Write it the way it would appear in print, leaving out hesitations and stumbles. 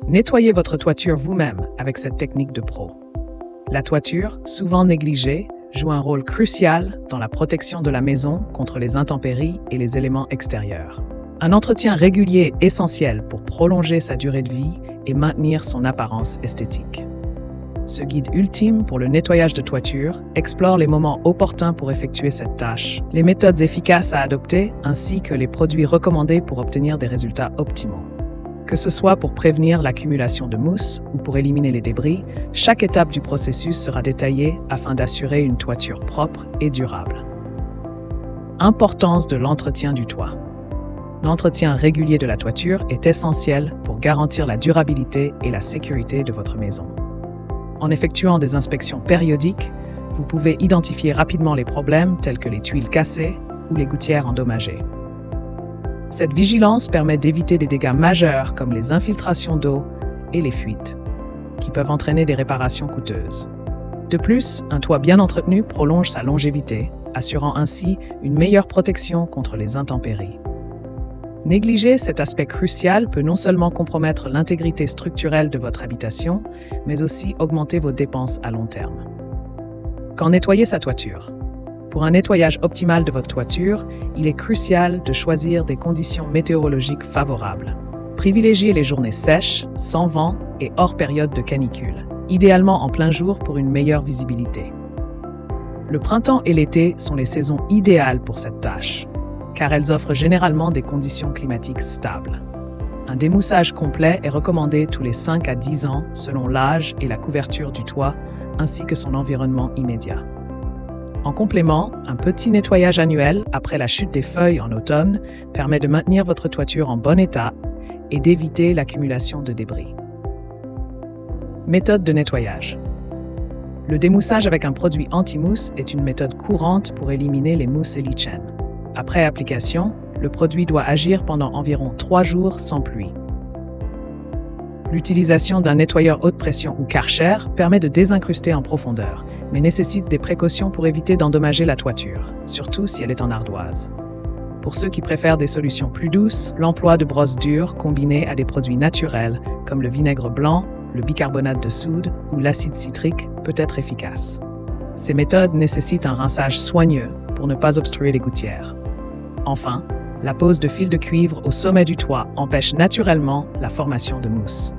Nettoyez votre toiture vous-même avec cette technique de pro. La toiture, souvent négligée, joue un rôle crucial dans la protection de la maison contre les intempéries et les éléments extérieurs. Un entretien régulier est essentiel pour prolonger sa durée de vie et maintenir son apparence esthétique. Ce guide ultime pour le nettoyage de toiture explore les moments opportuns pour effectuer cette tâche, les méthodes efficaces à adopter ainsi que les produits recommandés pour obtenir des résultats optimaux. Que ce soit pour prévenir l'accumulation de mousse ou pour éliminer les débris, chaque étape du processus sera détaillée afin d'assurer une toiture propre et durable. Importance de l'entretien du toit. L'entretien régulier de la toiture est essentiel pour garantir la durabilité et la sécurité de votre maison. En effectuant des inspections périodiques, vous pouvez identifier rapidement les problèmes tels que les tuiles cassées ou les gouttières endommagées. Cette vigilance permet d'éviter des dégâts majeurs comme les infiltrations d'eau et les fuites, qui peuvent entraîner des réparations coûteuses. De plus, un toit bien entretenu prolonge sa longévité, assurant ainsi une meilleure protection contre les intempéries. Négliger cet aspect crucial peut non seulement compromettre l'intégrité structurelle de votre habitation, mais aussi augmenter vos dépenses à long terme. Quand nettoyer sa toiture? Pour un nettoyage optimal de votre toiture, il est crucial de choisir des conditions météorologiques favorables. Privilégiez les journées sèches, sans vent et hors période de canicule, idéalement en plein jour pour une meilleure visibilité. Le printemps et l'été sont les saisons idéales pour cette tâche, car elles offrent généralement des conditions climatiques stables. Un démoussage complet est recommandé tous les 5 à 10 ans selon l'âge et la couverture du toit, ainsi que son environnement immédiat. En complément, un petit nettoyage annuel après la chute des feuilles en automne permet de maintenir votre toiture en bon état et d'éviter l'accumulation de débris. Méthode de nettoyage. Le démoussage avec un produit anti-mousse est une méthode courante pour éliminer les mousses et lichens. Après application, le produit doit agir pendant environ 3 jours sans pluie. L'utilisation d'un nettoyeur haute pression ou Karcher permet de désincruster en profondeur, mais nécessite des précautions pour éviter d'endommager la toiture, surtout si elle est en ardoise. Pour ceux qui préfèrent des solutions plus douces, l'emploi de brosses dures combinées à des produits naturels comme le vinaigre blanc, le bicarbonate de soude ou l'acide citrique peut être efficace. Ces méthodes nécessitent un rinçage soigneux pour ne pas obstruer les gouttières. Enfin, la pose de fils de cuivre au sommet du toit empêche naturellement la formation de mousse.